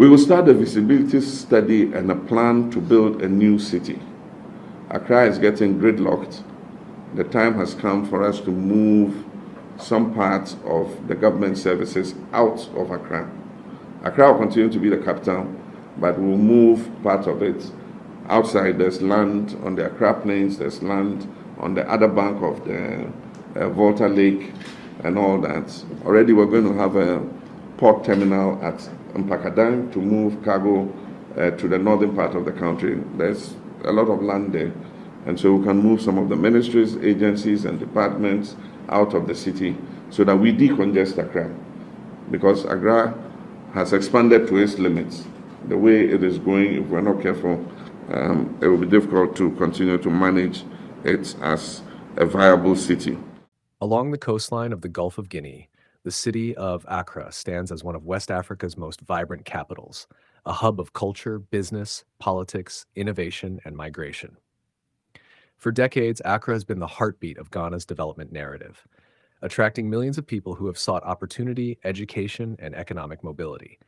We will start a visibility study and a plan to build a new city. Accra is getting gridlocked. The time has come for us to move some parts of the government services out of Accra. Accra will continue to be the capital, but we'll move part of it outside. There's land on the Accra Plains, there's land on the other bank of the Volta Lake and all that. Already we're going to have a port terminal at Mpakadan to move cargo to the northern part of the country. There's a lot of land there. And so we can move some of the ministries, agencies, and departments out of the city so that we decongest Accra. Because Accra has expanded to its limits. The way it is going, if we're not careful, it will be difficult to continue to manage it as a viable city. Along the coastline of the Gulf of Guinea, the city of Accra stands as one of West Africa's most vibrant capitals, a hub of culture, business, politics, innovation, and migration. For decades, Accra has been the heartbeat of Ghana's development narrative, attracting millions of people who have sought opportunity, education, and economic mobility.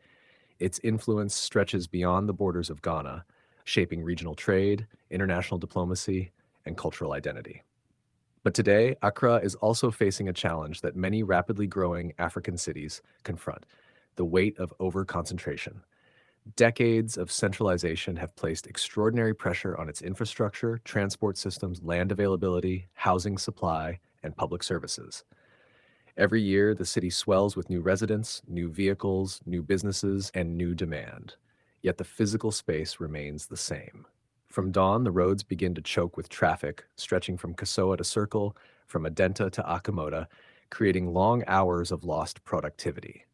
Its influence stretches beyond the borders of Ghana, shaping regional trade, international diplomacy, and cultural identity. But today, Accra is also facing a challenge that many rapidly growing African cities confront: the weight of overconcentration. Decades of centralization have placed extraordinary pressure on its infrastructure, transport systems, land availability, housing supply, and public services. Every year, the city swells with new residents, new vehicles, new businesses, and new demand. Yet the physical space remains the same. From dawn, the roads begin to choke with traffic, stretching from Kasoa to Circle, from Adenta to Akamoda, creating long hours of lost productivity.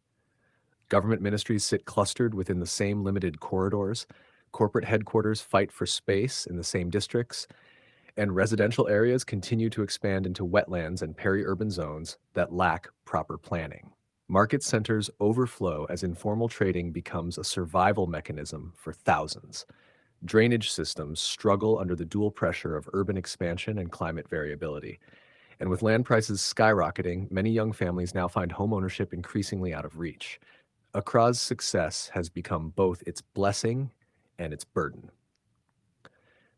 Government ministries sit clustered within the same limited corridors, corporate headquarters fight for space in the same districts, and residential areas continue to expand into wetlands and peri-urban zones that lack proper planning. Market centers overflow as informal trading becomes a survival mechanism for thousands. Drainage systems struggle under the dual pressure of urban expansion and climate variability. And with land prices skyrocketing, many young families now find homeownership increasingly out of reach. Accra's success has become both its blessing and its burden.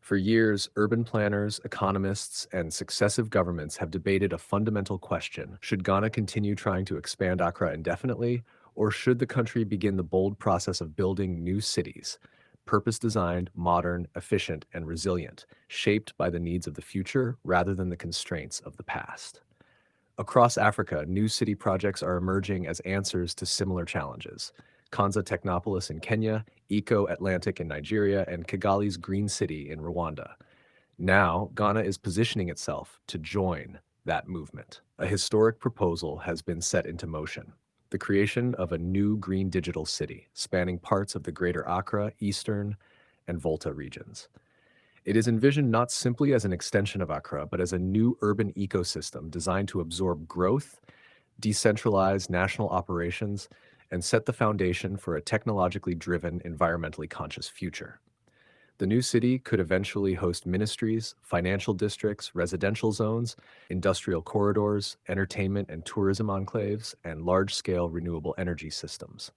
For years, urban planners, economists, and successive governments have debated a fundamental question: should Ghana continue trying to expand Accra indefinitely, or should the country begin the bold process of building new cities, purpose-designed, modern, efficient, and resilient, shaped by the needs of the future rather than the constraints of the past? Across Africa, new city projects are emerging as answers to similar challenges. Kanza Technopolis in Kenya, Eco Atlantic in Nigeria, and Kigali's Green City in Rwanda. Now, Ghana is positioning itself to join that movement. A historic proposal has been set into motion: the creation of a new green digital city, spanning parts of the greater Accra, Eastern, and Volta regions. It is envisioned not simply as an extension of Accra, but as a new urban ecosystem designed to absorb growth, decentralize national operations, and set the foundation for a technologically driven, environmentally conscious future. The new city could eventually host ministries, financial districts, residential zones, industrial corridors, entertainment and tourism enclaves, and large-scale renewable energy systems.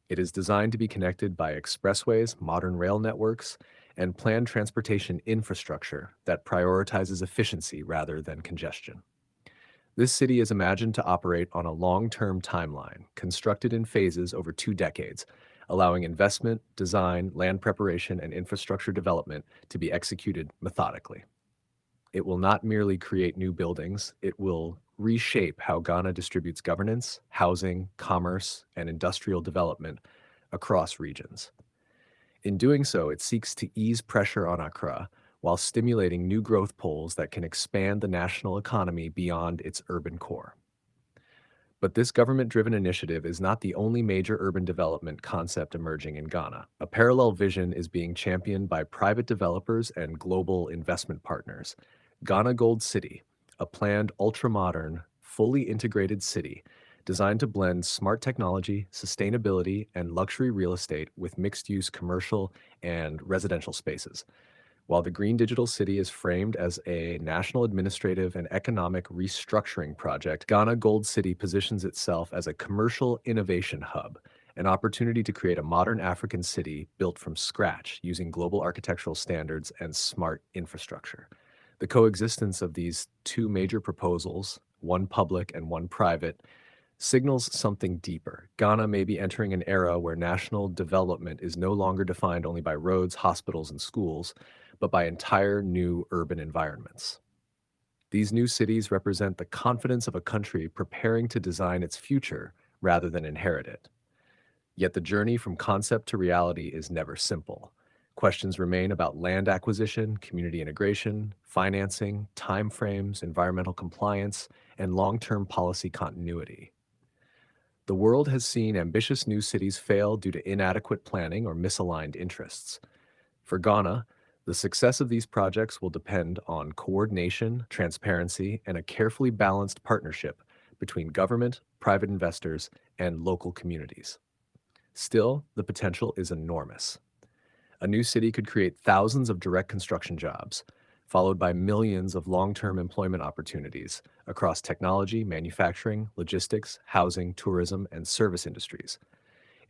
It is designed to be connected by expressways, modern rail networks, and planned transportation infrastructure that prioritizes efficiency rather than congestion. This city is imagined to operate on a long-term timeline, constructed in phases over 2 decades, allowing investment, design, land preparation, and infrastructure development to be executed methodically. It will not merely create new buildings, it will reshape how Ghana distributes governance, housing, commerce, and industrial development across regions. In doing so, it seeks to ease pressure on Accra while stimulating new growth poles that can expand the national economy beyond its urban core. But this government-driven initiative is not the only major urban development concept emerging in Ghana. A parallel vision is being championed by private developers and global investment partners. Ghana Gold City, a planned ultra-modern, fully integrated city designed to blend smart technology, sustainability, and luxury real estate with mixed-use commercial and residential spaces. While the Green Digital City is framed as a national administrative and economic restructuring project, Ghana Gold City positions itself as a commercial innovation hub, an opportunity to create a modern African city built from scratch using global architectural standards and smart infrastructure. The coexistence of these two major proposals, one public and one private, signals something deeper. Ghana may be entering an era where national development is no longer defined only by roads, hospitals, and schools, but by entire new urban environments. These new cities represent the confidence of a country preparing to design its future rather than inherit it. Yet the journey from concept to reality is never simple. Questions remain about land acquisition, community integration, financing, timeframes, environmental compliance, and long-term policy continuity. The world has seen ambitious new cities fail due to inadequate planning or misaligned interests. For Ghana, the success of these projects will depend on coordination, transparency, and a carefully balanced partnership between government, private investors, and local communities. Still, the potential is enormous. A new city could create thousands of direct construction jobs, followed by millions of long-term employment opportunities across technology, manufacturing, logistics, housing, tourism, and service industries.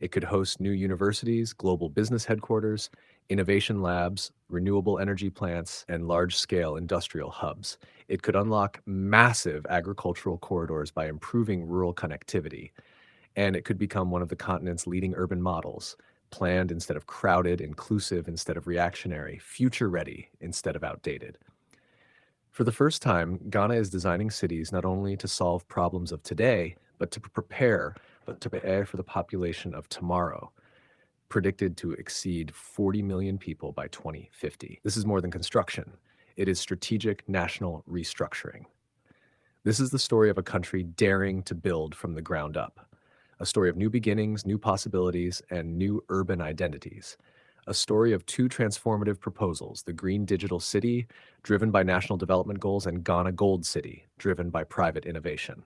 It could host new universities, global business headquarters, innovation labs, renewable energy plants, and large-scale industrial hubs. It could unlock massive agricultural corridors by improving rural connectivity, and it could become one of the continent's leading urban models, planned instead of crowded, inclusive instead of reactionary, future-ready instead of outdated. For the first time, Ghana is designing cities not only to solve problems of today, but to prepare for the population of tomorrow, predicted to exceed 40 million people by 2050. This is more than construction. It is strategic national restructuring. This is the story of a country daring to build from the ground up. A story of new beginnings, new possibilities, and new urban identities. A story of two transformative proposals, the Green Digital City, driven by national development goals, and Ghana Gold City, driven by private innovation.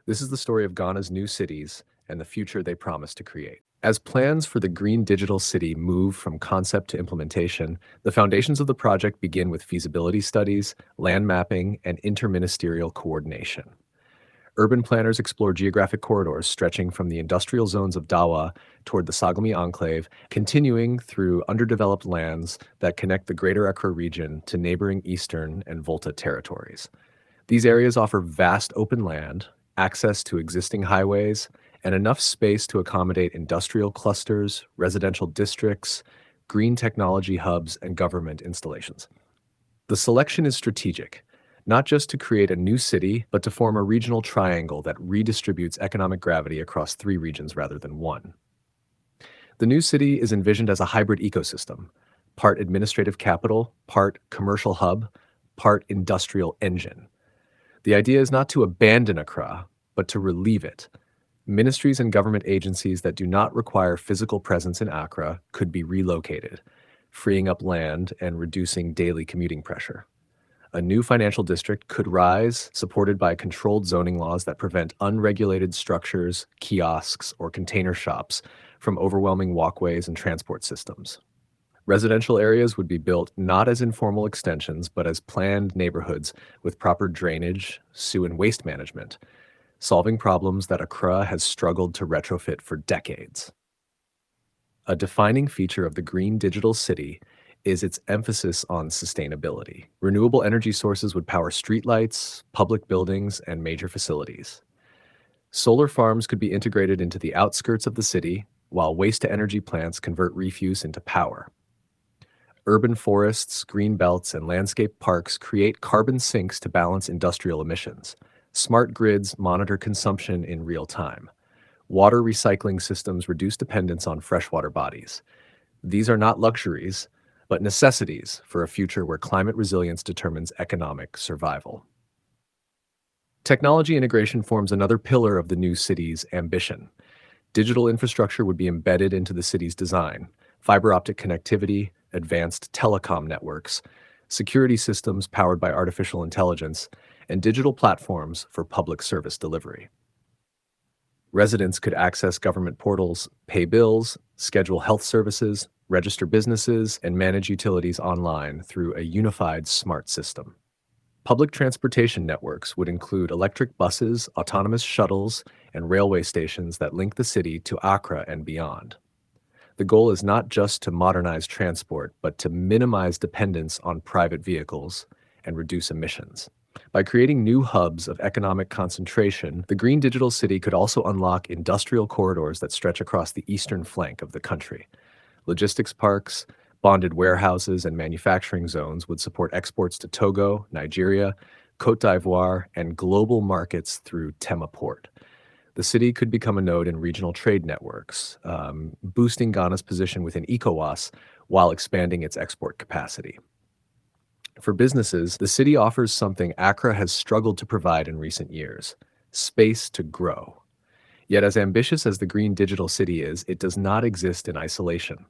This is the story of Ghana's new cities and the future they promise to create. As plans for the Green Digital City move from concept to implementation, the foundations of the project begin with feasibility studies, land mapping, and interministerial coordination. Urban planners explore geographic corridors stretching from the industrial zones of Dawa toward the Sagami Enclave, continuing through underdeveloped lands that connect the greater Accra region to neighboring Eastern and Volta territories. These areas offer vast open land, access to existing highways, and enough space to accommodate industrial clusters, residential districts, green technology hubs, and government installations. The selection is strategic, not just to create a new city, but to form a regional triangle that redistributes economic gravity across three regions rather than one. The new city is envisioned as a hybrid ecosystem, part administrative capital, part commercial hub, part industrial engine. The idea is not to abandon Accra, but to relieve it. Ministries and government agencies that do not require physical presence in Accra could be relocated, freeing up land and reducing daily commuting pressure. A new financial district could rise, supported by controlled zoning laws that prevent unregulated structures, kiosks, or container shops from overwhelming walkways and transport systems. Residential areas would be built not as informal extensions, but as planned neighborhoods with proper drainage, sewer and waste management, solving problems that Accra has struggled to retrofit for decades. A defining feature of the Green Digital City is its emphasis on sustainability. Renewable energy sources would power streetlights, public buildings, and major facilities. Solar farms could be integrated into the outskirts of the city, while waste-to-energy plants convert refuse into power. Urban forests, green belts, and landscape parks create carbon sinks to balance industrial emissions. Smart grids monitor consumption in real time. Water recycling systems reduce dependence on freshwater bodies. These are not luxuries, but necessities for a future where climate resilience determines economic survival. Technology integration forms another pillar of the new city's ambition. Digital infrastructure would be embedded into the city's design: fiber optic connectivity, advanced telecom networks, security systems powered by artificial intelligence, and digital platforms for public service delivery. Residents could access government portals, pay bills, schedule health services, register businesses, and manage utilities online through a unified smart system. Public transportation networks would include electric buses, autonomous shuttles, and railway stations that link the city to Accra and beyond. The goal is not just to modernize transport, but to minimize dependence on private vehicles and reduce emissions. By creating new hubs of economic concentration, the Green Digital City could also unlock industrial corridors that stretch across the eastern flank of the country. Logistics parks, bonded warehouses, and manufacturing zones would support exports to Togo, Nigeria, Cote d'Ivoire, and global markets through Tema Port. The city could become a node in regional trade networks, boosting Ghana's position within ECOWAS while expanding its export capacity. For businesses, the city offers something Accra has struggled to provide in recent years: space to grow. Yet, as ambitious as the Green Digital City is, it does not exist in isolation.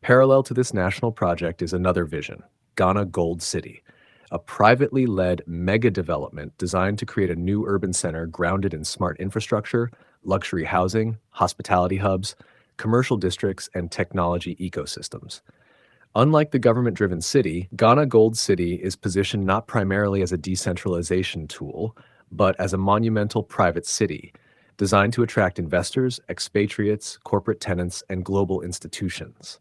Parallel to this national project is another vision, Ghana Gold City, a privately led mega development designed to create a new urban center grounded in smart infrastructure, luxury housing, hospitality hubs, commercial districts, and technology ecosystems. Unlike the government-driven city, Ghana Gold City is positioned not primarily as a decentralization tool, but as a monumental private city, designed to attract investors, expatriates, corporate tenants, and global institutions.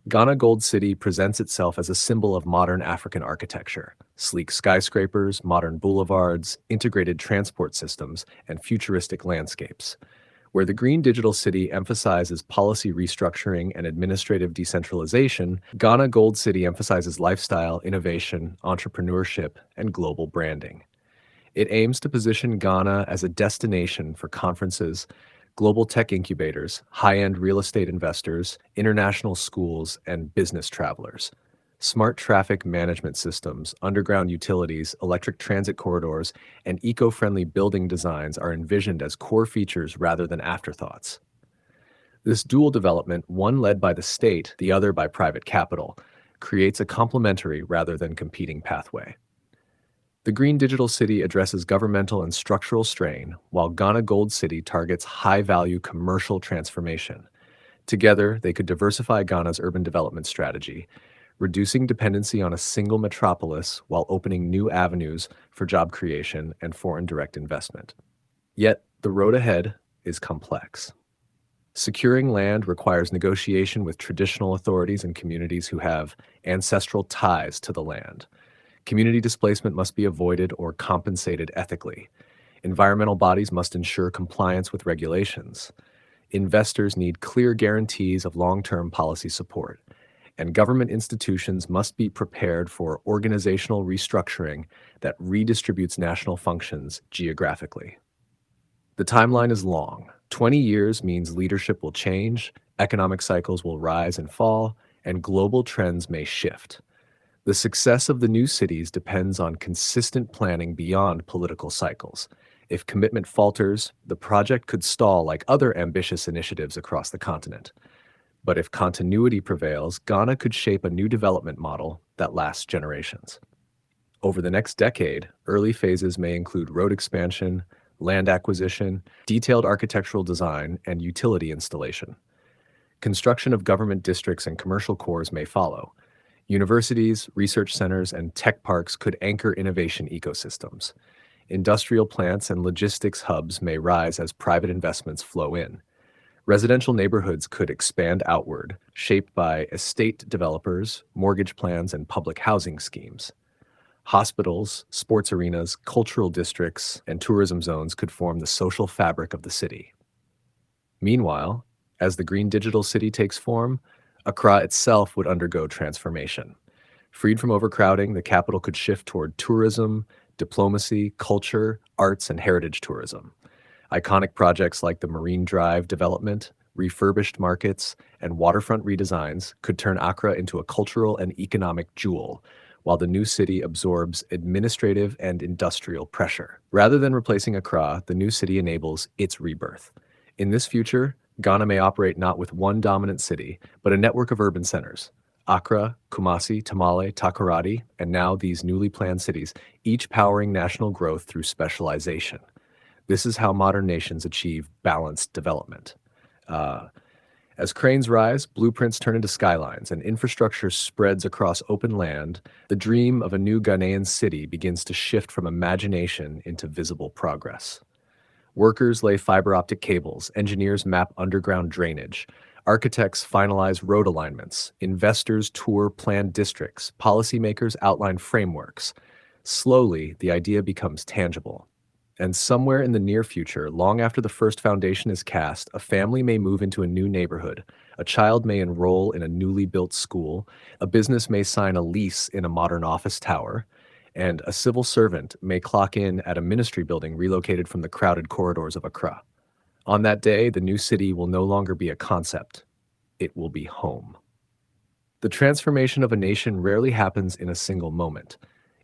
Ghana Gold City presents itself as a symbol of modern African architecture: sleek skyscrapers, modern boulevards, integrated transport systems, and futuristic landscapes. Where the Green Digital City emphasizes policy restructuring and administrative decentralization, Ghana Gold City emphasizes lifestyle, innovation, entrepreneurship, and global branding. It aims to position Ghana as a destination for conferences, global tech incubators, high-end real estate investors, international schools, and business travelers. Smart traffic management systems, underground utilities, electric transit corridors, and eco-friendly building designs are envisioned as core features rather than afterthoughts. This dual development, one led by the state, the other by private capital, creates a complementary rather than competing pathway. The Green Digital City addresses governmental and structural strain, while Ghana Gold City targets high-value commercial transformation. Together, they could diversify Ghana's urban development strategy, reducing dependency on a single metropolis while opening new avenues for job creation and foreign direct investment. Yet, the road ahead is complex. Securing land requires negotiation with traditional authorities and communities who have ancestral ties to the land. Community displacement must be avoided or compensated ethically. Environmental bodies must ensure compliance with regulations. Investors need clear guarantees of long-term policy support. And government institutions must be prepared for organizational restructuring that redistributes national functions geographically. The timeline is long. 20 years means leadership will change, economic cycles will rise and fall, and global trends may shift. The success of the new cities depends on consistent planning beyond political cycles. If commitment falters, the project could stall like other ambitious initiatives across the continent. But if continuity prevails, Ghana could shape a new development model that lasts generations. Over the next decade, early phases may include road expansion, land acquisition, detailed architectural design, and utility installation. Construction of government districts and commercial cores may follow. Universities, research centers, and tech parks could anchor innovation ecosystems. Industrial plants and logistics hubs may rise as private investments flow in. Residential neighborhoods could expand outward, shaped by estate developers, mortgage plans, and public housing schemes. Hospitals, sports arenas, cultural districts, and tourism zones could form the social fabric of the city. Meanwhile, as the Green Digital City takes form, Accra itself would undergo transformation. Freed from overcrowding, the capital could shift toward tourism, diplomacy, culture, arts, and heritage tourism. Iconic projects like the Marine Drive development, refurbished markets, and waterfront redesigns could turn Accra into a cultural and economic jewel, while the new city absorbs administrative and industrial pressure. Rather than replacing Accra, the new city enables its rebirth. In this future, Ghana may operate not with one dominant city, but a network of urban centers: Accra, Kumasi, Tamale, Takoradi, and now these newly planned cities, each powering national growth through specialization. This is how modern nations achieve balanced development. As cranes rise, blueprints turn into skylines, and infrastructure spreads across open land, the dream of a new Ghanaian city begins to shift from imagination into visible progress. Workers lay fiber optic cables, engineers map underground drainage, architects finalize road alignments, investors tour planned districts, policymakers outline frameworks. Slowly, the idea becomes tangible. And somewhere in the near future, long after the first foundation is cast, a family may move into a new neighborhood, a child may enroll in a newly built school, a business may sign a lease in a modern office tower, and a civil servant may clock in at a ministry building relocated from the crowded corridors of Accra. On that day, the new city will no longer be a concept. It will be home. The transformation of a nation rarely happens in a single moment.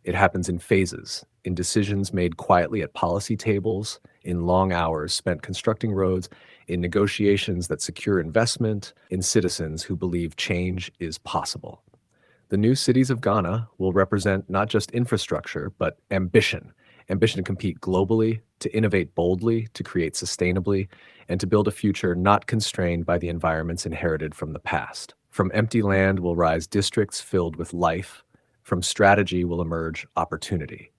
It happens in phases, in decisions made quietly at policy tables, in long hours spent constructing roads, in negotiations that secure investment, in citizens who believe change is possible. The new cities of Ghana will represent not just infrastructure, but ambition. Ambition to compete globally, to innovate boldly, to create sustainably, and to build a future not constrained by the environments inherited from the past. From empty land will rise districts filled with life. From strategy will emerge opportunity.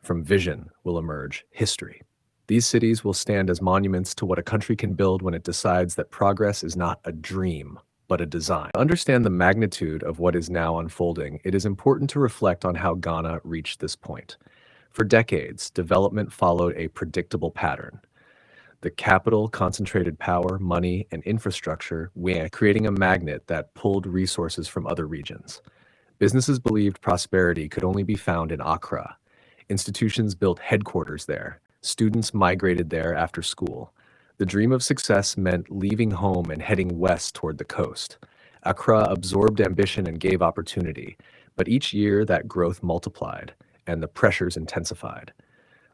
From vision will emerge history. These cities will stand as monuments to what a country can build when it decides that progress is not a dream, but a design. To understand the magnitude of what is now unfolding, it is important to reflect on how Ghana reached this point. For decades, development followed a predictable pattern. The capital concentrated power, money, and infrastructure, creating a magnet that pulled resources from other regions. Businesses believed prosperity could only be found in Accra. Institutions built headquarters there. Students migrated there after school. The dream of success meant leaving home and heading west toward the coast. Accra absorbed ambition and gave opportunity, but each year that growth multiplied, and the pressures intensified.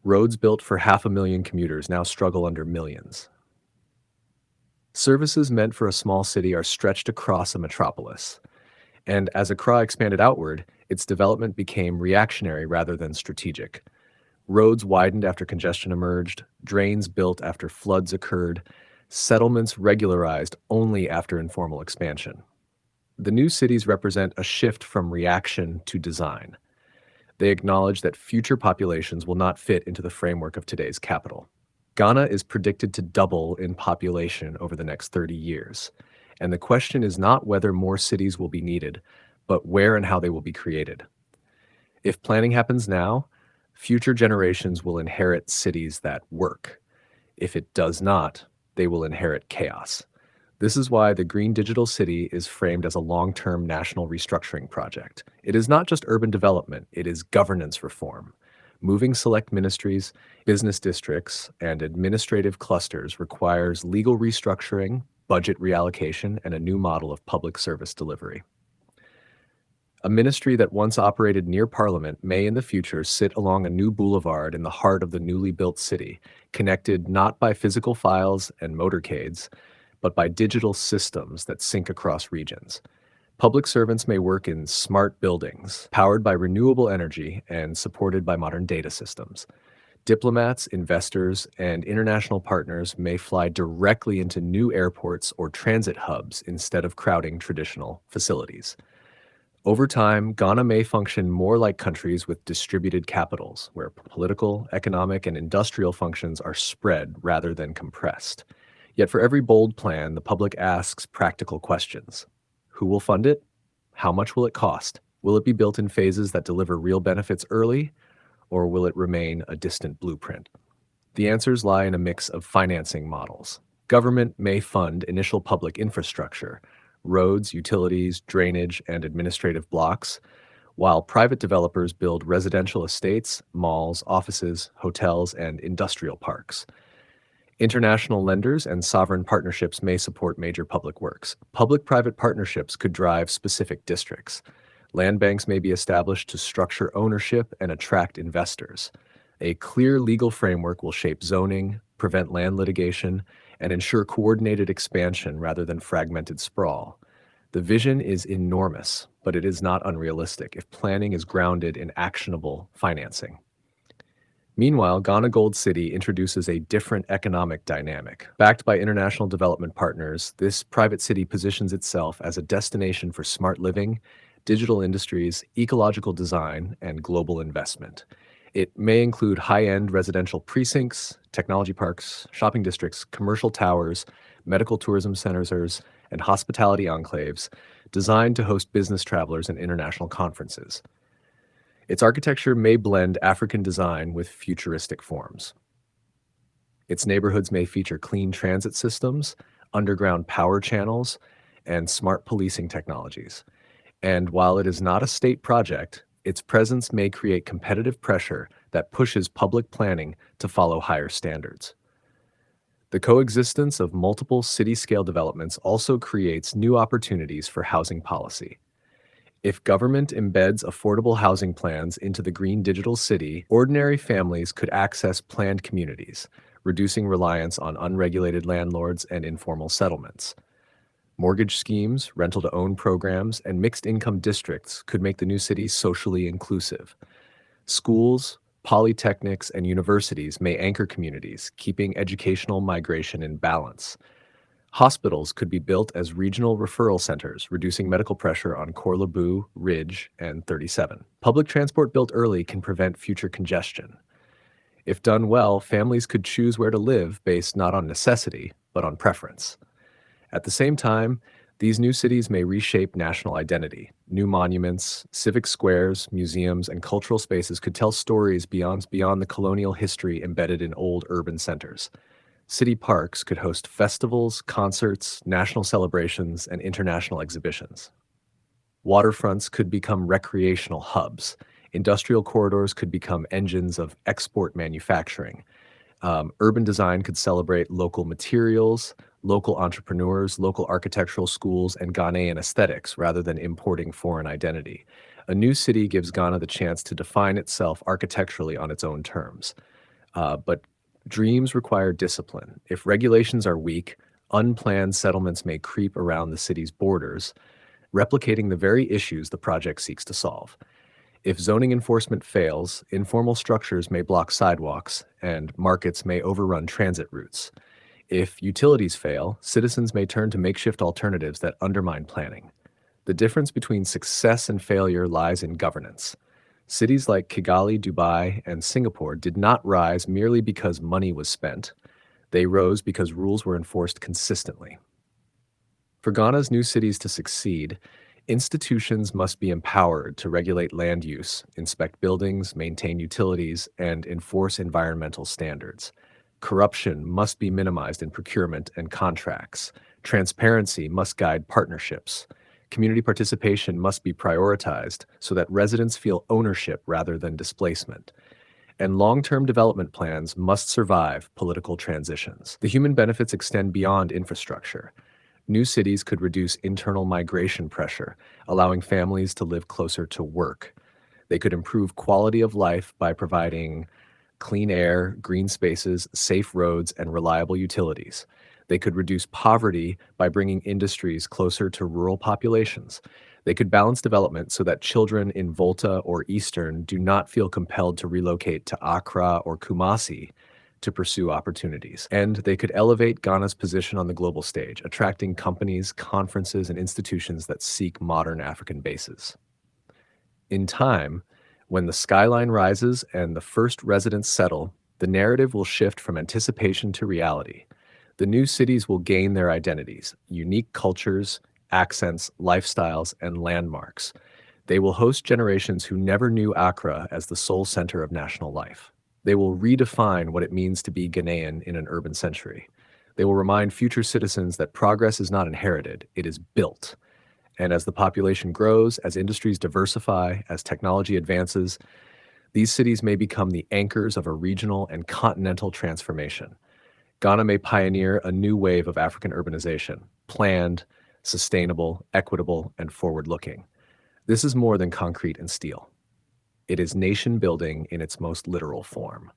Roads built for 500,000 commuters now struggle under millions. Services meant for a small city are stretched across a metropolis. And as Accra expanded outward, its development became reactionary rather than strategic. Roads widened after congestion emerged, drains built after floods occurred, settlements regularized only after informal expansion. The new cities represent a shift from reaction to design. They acknowledge that future populations will not fit into the framework of today's capital. Ghana is predicted to double in population over the next 30 years. And the question is not whether more cities will be needed, but where and how they will be created. If planning happens now, future generations will inherit cities that work. If it does not, they will inherit chaos. This is why the Green Digital City is framed as a long-term national restructuring project. It is not just urban development, it is governance reform. Moving select ministries, business districts, and administrative clusters requires legal restructuring, budget reallocation, and a new model of public service delivery. A ministry that once operated near Parliament may in the future sit along a new boulevard in the heart of the newly built city, connected not by physical files and motorcades, but by digital systems that sync across regions. Public servants may work in smart buildings, powered by renewable energy and supported by modern data systems. Diplomats, investors, and international partners may fly directly into new airports or transit hubs instead of crowding traditional facilities. Over time, Ghana may function more like countries with distributed capitals, where political, economic, and industrial functions are spread rather than compressed. Yet for every bold plan, the public asks practical questions. Who will fund it? How much will it cost? Will it be built in phases that deliver real benefits early, or will it remain a distant blueprint? The answers lie in a mix of financing models. Government may fund initial public infrastructure, roads, utilities, drainage, and administrative blocks, while private developers build residential estates, malls, offices, hotels, and industrial parks. International lenders and sovereign partnerships may support major public works. Public-private partnerships could drive specific districts. Land banks may be established to structure ownership and attract investors. A clear legal framework will shape zoning, prevent land litigation, and ensure coordinated expansion rather than fragmented sprawl. The vision is enormous, but it is not unrealistic if planning is grounded in actionable financing. Meanwhile, Ghana Gold City introduces a different economic dynamic. Backed by international development partners, this private city positions itself as a destination for smart living, digital industries, ecological design, and global investment. It may include high-end residential precincts, technology parks, shopping districts, commercial towers, medical tourism centers, and hospitality enclaves designed to host business travelers and international conferences. Its architecture may blend African design with futuristic forms. Its neighborhoods may feature clean transit systems, underground power channels, and smart policing technologies. And while it is not a state project, its presence may create competitive pressure that pushes public planning to follow higher standards. The coexistence of multiple city-scale developments also creates new opportunities for housing policy. If government embeds affordable housing plans into the green digital city, ordinary families could access planned communities, reducing reliance on unregulated landlords and informal settlements. Mortgage schemes, rental-to-own programs, and mixed-income districts could make the new city socially inclusive. Schools, polytechnics, and universities may anchor communities, keeping educational migration in balance. Hospitals could be built as regional referral centers, reducing medical pressure on Korle-Bu, Ridge, and 37. Public transport built early can prevent future congestion. If done well, families could choose where to live based not on necessity, but on preference. At the same time, these new cities may reshape national identity. New monuments, civic squares, museums, and cultural spaces could tell stories beyond the colonial history embedded in old urban centers. City parks could host festivals, concerts, national celebrations, and international exhibitions. Waterfronts could become recreational hubs. Industrial corridors could become engines of export manufacturing. Urban design could celebrate local materials, local entrepreneurs, local architectural schools, and Ghanaian aesthetics rather than importing foreign identity. A new city gives Ghana the chance to define itself architecturally on its own terms. But dreams require discipline. If regulations are weak, unplanned settlements may creep around the city's borders, replicating the very issues the project seeks to solve. If zoning enforcement fails, informal structures may block sidewalks, and markets may overrun transit routes. If utilities fail, citizens may turn to makeshift alternatives that undermine planning. The difference between success and failure lies in governance. Cities like Kigali, Dubai, and Singapore did not rise merely because money was spent. They rose because rules were enforced consistently. For Ghana's new cities to succeed, institutions must be empowered to regulate land use, inspect buildings, maintain utilities, and enforce environmental standards. Corruption must be minimized in procurement and contracts. Transparency must guide partnerships. Community participation must be prioritized so that residents feel ownership rather than displacement. And long-term development plans must survive political transitions. The human benefits extend beyond infrastructure. New cities could reduce internal migration pressure, allowing families to live closer to work. They could improve quality of life by providing clean air, green spaces, safe roads, and reliable utilities. They could reduce poverty by bringing industries closer to rural populations. They could balance development so that children in Volta or Eastern do not feel compelled to relocate to Accra or Kumasi to pursue opportunities. And they could elevate Ghana's position on the global stage, attracting companies, conferences, and institutions that seek modern African bases. In time, when the skyline rises and the first residents settle, the narrative will shift from anticipation to reality. The new cities will gain their identities, unique cultures, accents, lifestyles, and landmarks. They will host generations who never knew Accra as the sole center of national life. They will redefine what it means to be Ghanaian in an urban century. They will remind future citizens that progress is not inherited, it is built. And as the population grows, as industries diversify, as technology advances, these cities may become the anchors of a regional and continental transformation. Ghana may pioneer a new wave of African urbanization, planned, sustainable, equitable, and forward-looking. This is more than concrete and steel. It is nation building in its most literal form.